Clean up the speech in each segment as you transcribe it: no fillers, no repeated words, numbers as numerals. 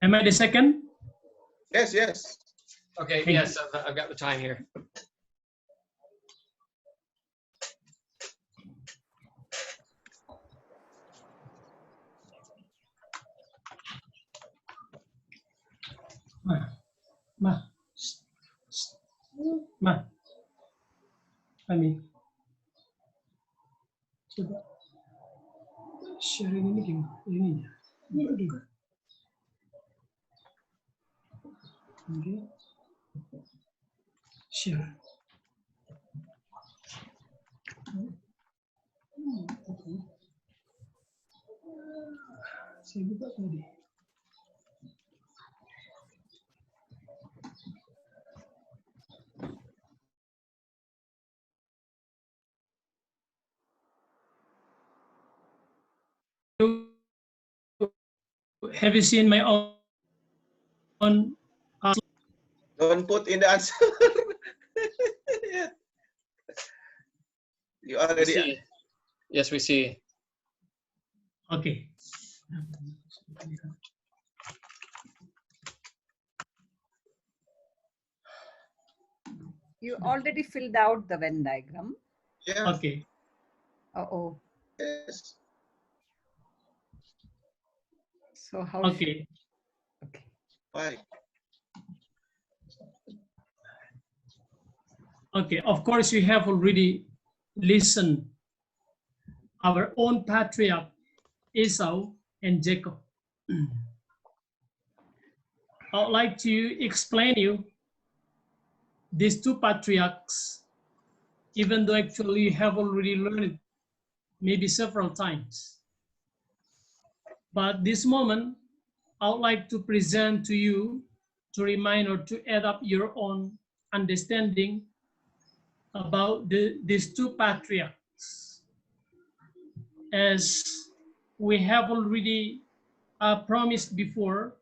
Am I the second? Yes, yes. Okay, yes, I've got the time here. Ma. Kami. Coba. Sharing ini gimana? Ini. Okay. Share. Saya buka tadi. Have you seen my own Don't put in the answer. You We already. see. Yes, we see. Okay. You already filled out the Venn diagram. Yeah. Okay. Uh-oh. Yes. So how? Okay. Okay. Why? Okay. Of course, you have already listened our own patriarch Esau and Jacob. I would like to explain you these two patriarchs, even though actually you have already learned it maybe several times. But this moment, I would like to present to you to remind or to add up your own understanding about these two patriarchs. As we have already promised before,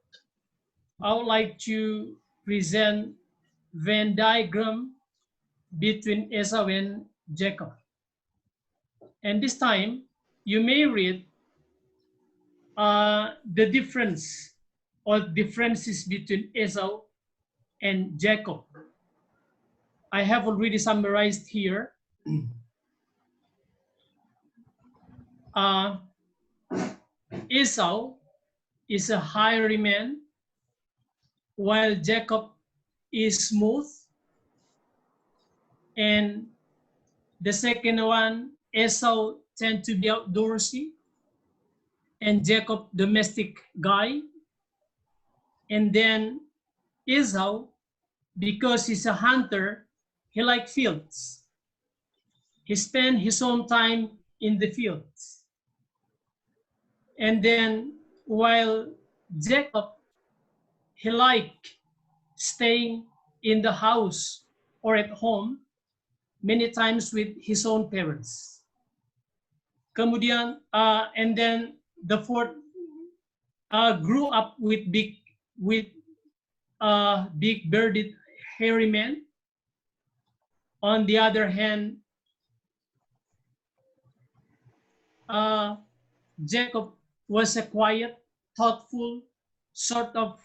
I would like to present Venn diagram between Esau and Jacob. And this time, you may read the difference or differences between Esau and Jacob. I have already summarized here. Esau is a hairy man, while Jacob is smooth. And the second one, Esau tend to be outdoorsy, and Jacob domestic guy. And then Esau, because he's a hunter, he likes fields. He spent his own time in the fields. And then while Jacob, he liked staying in the house or at home, many times with his own parents. Kemudian, and then the fourth grew up with big bearded hairy man. On the other hand, Jacob was a quiet, thoughtful sort of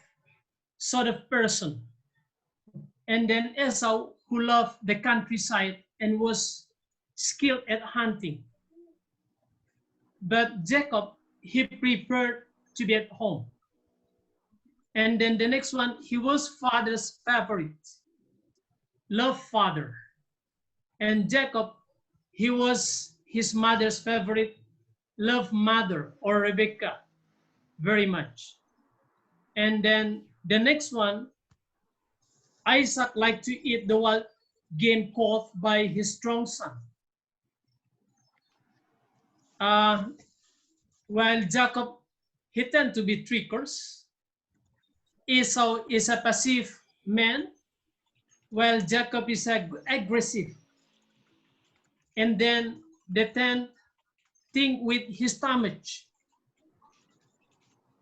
person. And then Esau, who loved the countryside and was skilled at hunting. But Jacob, he preferred to be at home. And then the next one, he was father's favorite, loved father. And Jacob, he was his mother's favorite, loved mother, or Rebecca, very much. And then the next one, Isaac liked to eat the wild game caught by his strong son. While Jacob, he tended to be trickers. Esau is a passive man, while Jacob is aggressive. And then the 10th think with his stomach,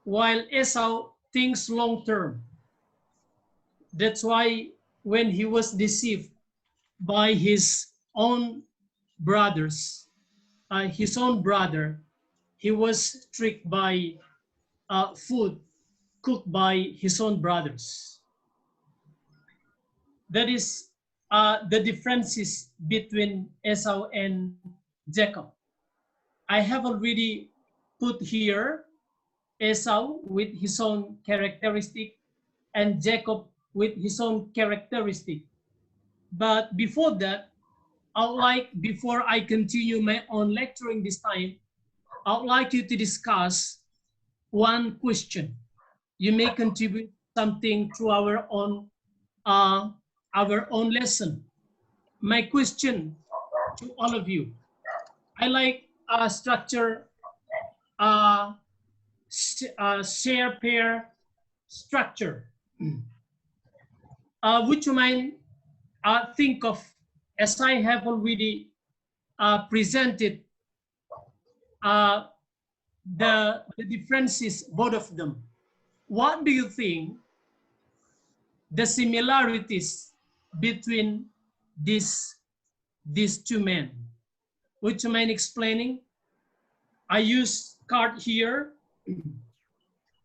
while Esau thinks long term. That's why when he was deceived by his own brothers, his own brother, he was tricked by food cooked by his own brothers. That is the differences between Esau and Jacob. I have already put here Esau with his own characteristic and Jacob with his own characteristic. But before that, before I continue my own lecturing this time, I would like you to discuss one question. You may contribute something to our own lesson. My question to all of you, I like structure, share pair structure. Would you mind think of, as I have already presented the differences, both of them. What do you think the similarities between these two men? Would you mind explaining? I use card here.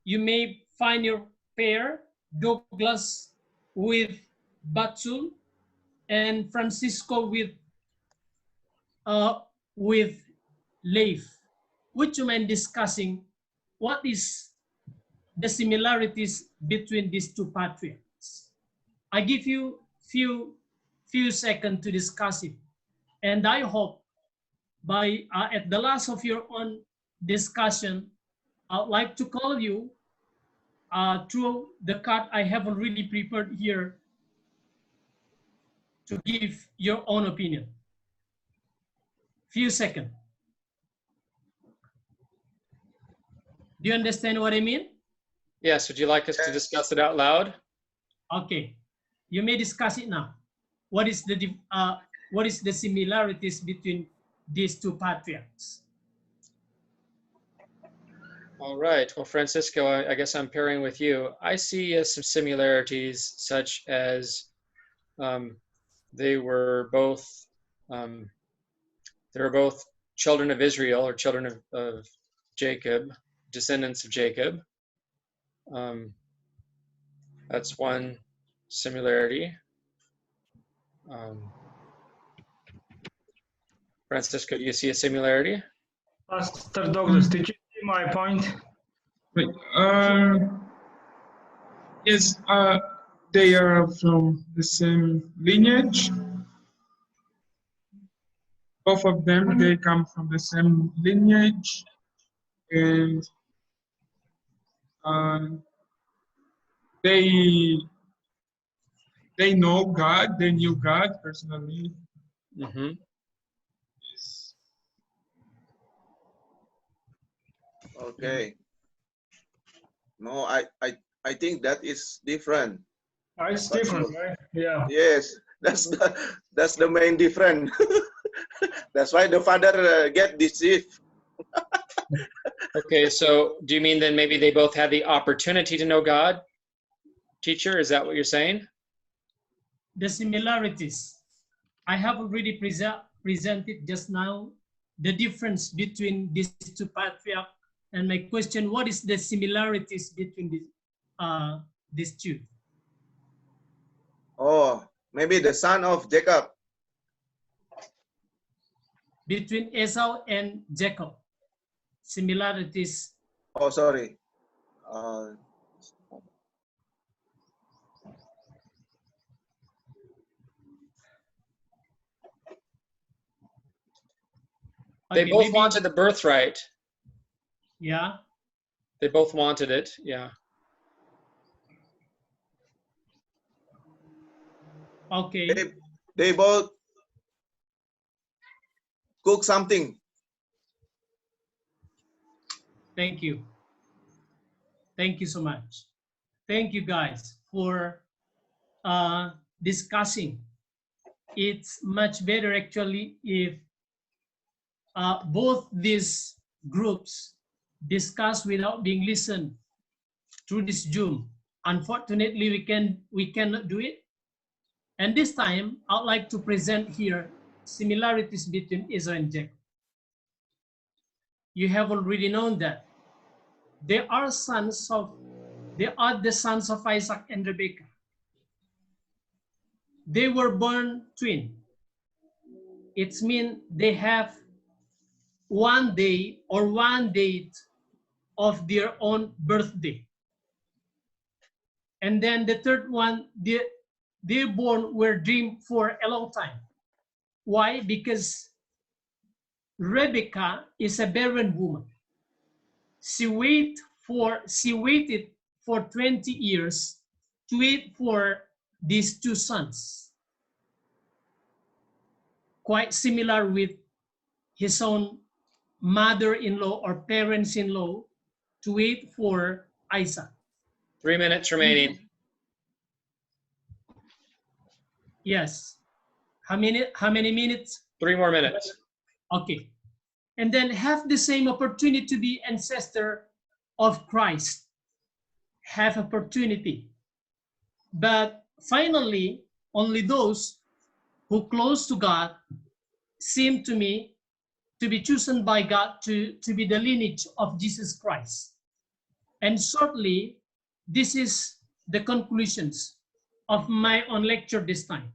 You may find your pair, Douglas with Batsul and Francisco with Leif. Would you mind discussing what is the similarities between these two patriarchs? I give you few seconds to discuss it, and I hope by at the last of your own discussion, I'd like to call you through the card I have already prepared here to give your own opinion. Few seconds. Do you understand what I mean? Yes, would you like us to discuss it out loud? Okay, you may discuss it now. What is the similarities between these two patriarchs? All right, well, Francisco, I guess I'm pairing with you. I see some similarities such as they were both children of Israel, or children of Jacob, descendants of Jacob. That's one similarity. Francisco, do you see a similarity? Pastor Douglas, did you see my point? Wait, yes, they are from the same lineage. Both of them, they come from the same lineage, and they know God. They knew God personally. Mm-hmm. Yes. Okay. No, I think that is different. It's But different, right? Yeah. yes, that's the main difference. That's why the father get deceived. Okay, so do you mean then maybe they both had the opportunity to know God? Teacher, is that what you're saying? The similarities. I have already presented just now the difference between these two patriarchs, and my question, what is the similarities between these two? Oh, maybe the son of Jacob. Between Esau and Jacob, similarities. Oh, sorry. They Okay, both maybe, wanted the birthright. yeah. They both wanted it, yeah. Okay, They both cook something. thank you. Thank you so much. Thank you guys for discussing. It's much better actually if both these groups discuss without being listened through this Zoom. Unfortunately, we cannot do it. And this time, I'd like to present here similarities between Esau and Jacob. You have already known that they are sons of They are the sons of Isaac and Rebekah. They were born twin. It means they have one day or one date of their own birthday. And then the third one, their born were dreamed for a long time. Why? Because Rebecca is a barren woman. She waited for 20 years to wait for these two sons. Quite similar with his own mother-in-law or parents-in-law to wait for Isaac. 3 minutes remaining. Yes. How many minutes? 3 more minutes. Okay. And then have the same opportunity to be ancestor of Christ. Have opportunity. But finally, only those who close to God seem to me to be chosen by God to be the lineage of Jesus Christ. And shortly, this is the conclusions of my own lecture this time.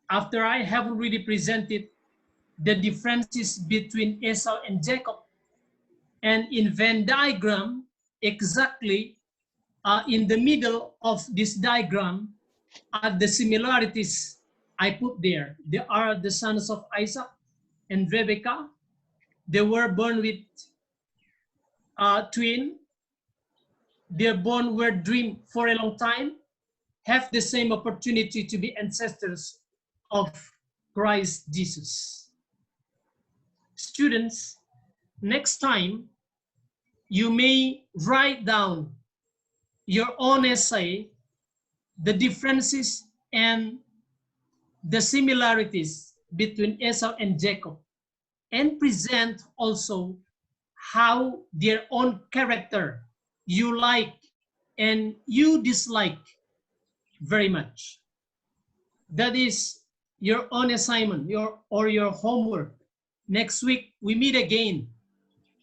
After I have already presented the differences between Esau and Jacob, and in Venn diagram, exactly in the middle of this diagram are the similarities I put there. They are the sons of Isaac and Rebekah. They were born with twin. Their born were dreamed for a long time, have the same opportunity to be ancestors of Christ Jesus. Students, next time, you may write down your own essay, the differences and the similarities between Esau and Jacob, and present also how their own character you like and you dislike very much. That is your own assignment, your homework. Next week, we meet again.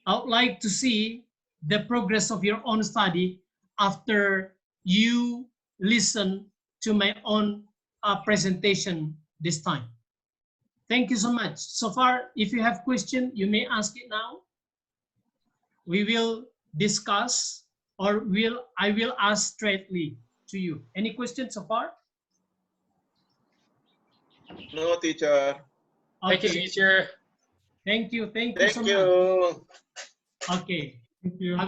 I would like to see the progress of your own study after you listen to my own presentation this time. Thank you so much. So far, if you have question, you may ask it now. We will discuss, or I will ask straightly to you. Any questions so far? No, teacher. Thank you, teacher. Thank you. Thank you Thank so you. much. Okay. Thank you.